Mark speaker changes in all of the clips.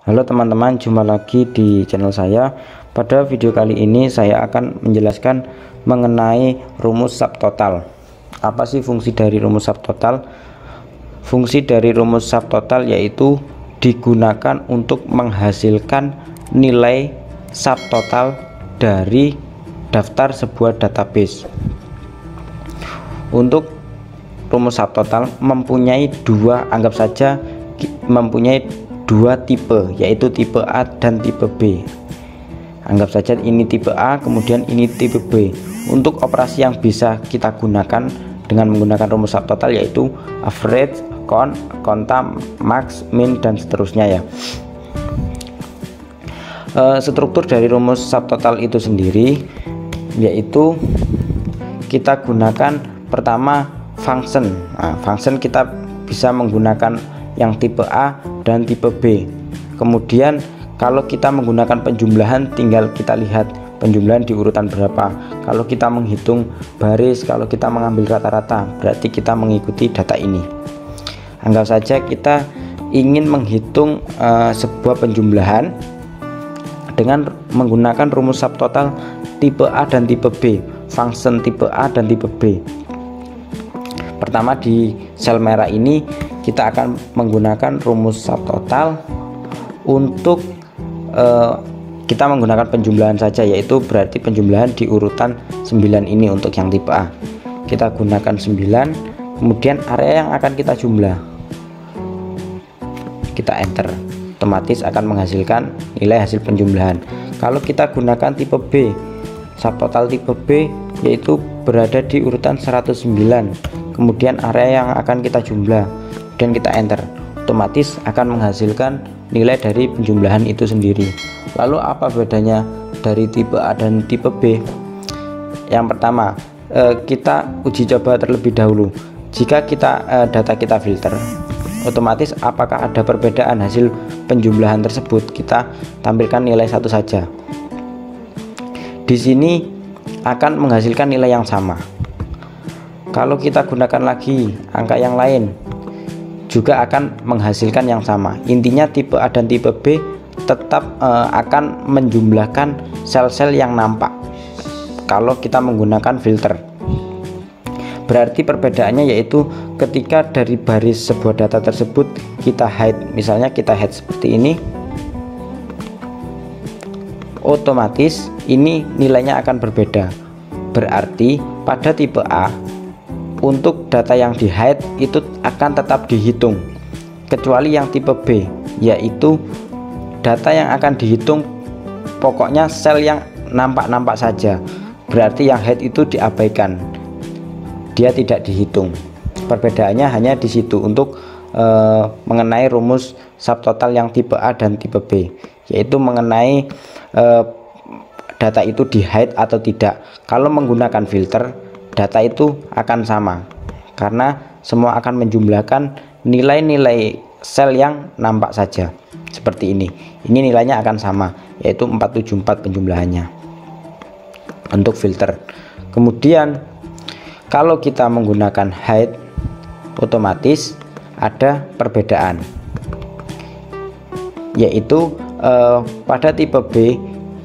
Speaker 1: Halo teman-teman, jumpa lagi di channel saya. Pada video kali ini saya akan menjelaskan mengenai rumus subtotal. Apa sih fungsi dari rumus subtotal? Fungsi dari rumus subtotal yaitu digunakan untuk menghasilkan nilai subtotal dari daftar sebuah database. Untuk rumus subtotal mempunyai dua tipe, yaitu tipe A dan tipe B. Anggap saja ini tipe A, kemudian ini tipe B. Untuk operasi yang bisa kita gunakan dengan menggunakan rumus subtotal yaitu average, count, quanta, max, min, dan seterusnya ya. Struktur dari rumus subtotal itu sendiri yaitu kita gunakan pertama function. Function kita bisa menggunakan yang tipe A dan tipe B. Kemudian kalau kita menggunakan penjumlahan, tinggal kita lihat penjumlahan di urutan berapa. Kalau kita menghitung baris, kalau kita mengambil rata-rata, berarti kita mengikuti data ini. Anggap saja kita ingin menghitung sebuah penjumlahan dengan menggunakan rumus subtotal tipe A dan tipe B, function tipe A dan tipe B. Pertama di sel merah ini kita akan menggunakan rumus subtotal untuk kita menggunakan penjumlahan saja, yaitu berarti penjumlahan di urutan 9 ini untuk yang tipe A. Kita gunakan 9, kemudian area yang akan kita jumlah, kita enter, otomatis akan menghasilkan nilai hasil penjumlahan. Kalau kita gunakan tipe B, subtotal tipe B yaitu berada di urutan 109, kemudian area yang akan kita jumlah dan kita enter, otomatis akan menghasilkan nilai dari penjumlahan itu sendiri. Lalu apa bedanya dari tipe A dan tipe B? Yang pertama, kita uji coba terlebih dahulu. Jika data kita filter, otomatis apakah ada perbedaan hasil penjumlahan tersebut, kita tampilkan nilai satu saja. Di sini akan menghasilkan nilai yang sama. Kalau kita gunakan lagi angka yang lain, juga akan menghasilkan yang sama. Intinya tipe A dan tipe B tetap akan menjumlahkan sel-sel yang nampak kalau kita menggunakan filter. Berarti perbedaannya yaitu ketika dari baris sebuah data tersebut kita hide, misalnya kita hide seperti ini, otomatis ini nilainya akan berbeda. Berarti pada tipe A untuk data yang di hide itu akan tetap dihitung, kecuali yang tipe B, yaitu data yang akan dihitung pokoknya sel yang nampak-nampak saja. Berarti yang hide itu diabaikan, dia tidak dihitung. Perbedaannya hanya di situ untuk mengenai rumus subtotal yang tipe A dan tipe B, yaitu mengenai data itu di hide atau tidak. Kalau menggunakan filter, data itu akan sama karena semua akan menjumlahkan nilai-nilai sel yang nampak saja seperti ini. Ini nilainya akan sama, yaitu 474 penjumlahannya untuk filter. Kemudian kalau kita menggunakan hide, otomatis ada perbedaan, yaitu pada tipe B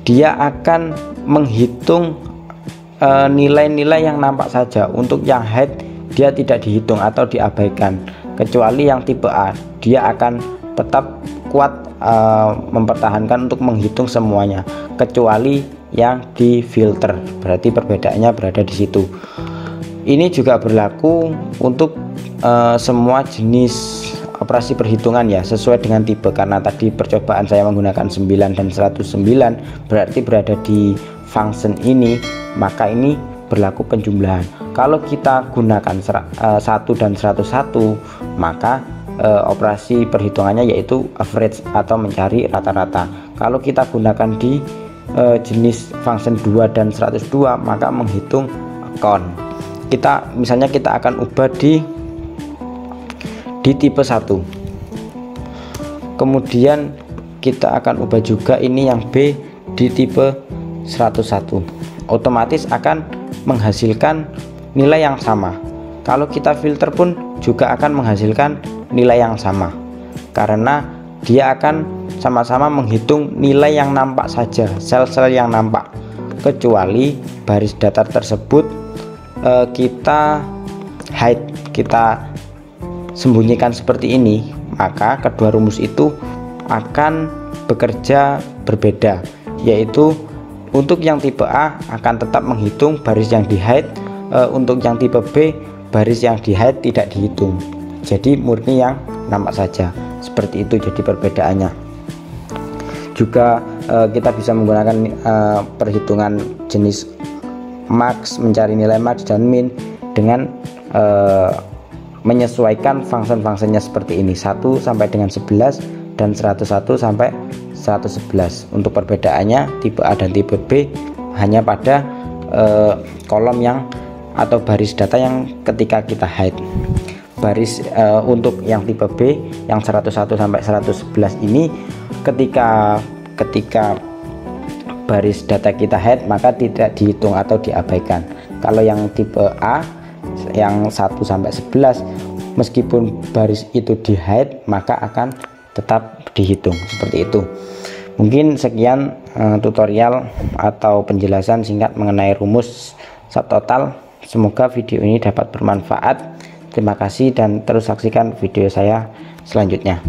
Speaker 1: dia akan menghitung nilai-nilai yang nampak saja. Untuk yang hide dia tidak dihitung atau diabaikan, kecuali yang tipe A dia akan tetap kuat mempertahankan untuk menghitung semuanya, kecuali yang di filter. Berarti perbedaannya berada di situ. Ini juga berlaku untuk semua jenis operasi perhitungan ya, sesuai dengan tipe. Karena tadi percobaan saya menggunakan 9 dan 109, berarti berada di function ini, maka ini berlaku penjumlahan. Kalau kita gunakan 1 dan 101, maka operasi perhitungannya yaitu average atau mencari rata-rata. Kalau kita gunakan di jenis function 2 dan 102, maka menghitung count. Misalnya kita akan ubah di tipe 1, kemudian kita akan ubah juga ini yang B di tipe 101, otomatis akan menghasilkan nilai yang sama. Kalau kita filter pun juga akan menghasilkan nilai yang sama, karena dia akan sama-sama menghitung nilai yang nampak saja, sel-sel yang nampak, kecuali baris datar tersebut kita hide, kita sembunyikan seperti ini, maka kedua rumus itu akan bekerja berbeda, yaitu untuk yang tipe A akan tetap menghitung baris yang di hide, untuk yang tipe B baris yang di hide tidak dihitung, jadi murni yang nampak saja. Seperti itu jadi perbedaannya. Juga kita bisa menggunakan perhitungan jenis max, mencari nilai max dan min dengan menyesuaikan function-functionnya seperti ini, 1 sampai dengan 11 dan 101 sampai 111. Untuk perbedaannya tipe A dan tipe B hanya pada kolom yang atau baris data yang ketika kita hide. Baris untuk yang tipe B yang 101 sampai 111 ini ketika baris data kita hide maka tidak dihitung atau diabaikan. Kalau yang tipe A yang 1 sampai 11 meskipun baris itu di hide maka akan tetap dihitung. Seperti itu. Mungkin sekian tutorial atau penjelasan singkat mengenai rumus subtotal. Semoga video ini dapat bermanfaat. Terima kasih dan terus saksikan video saya selanjutnya.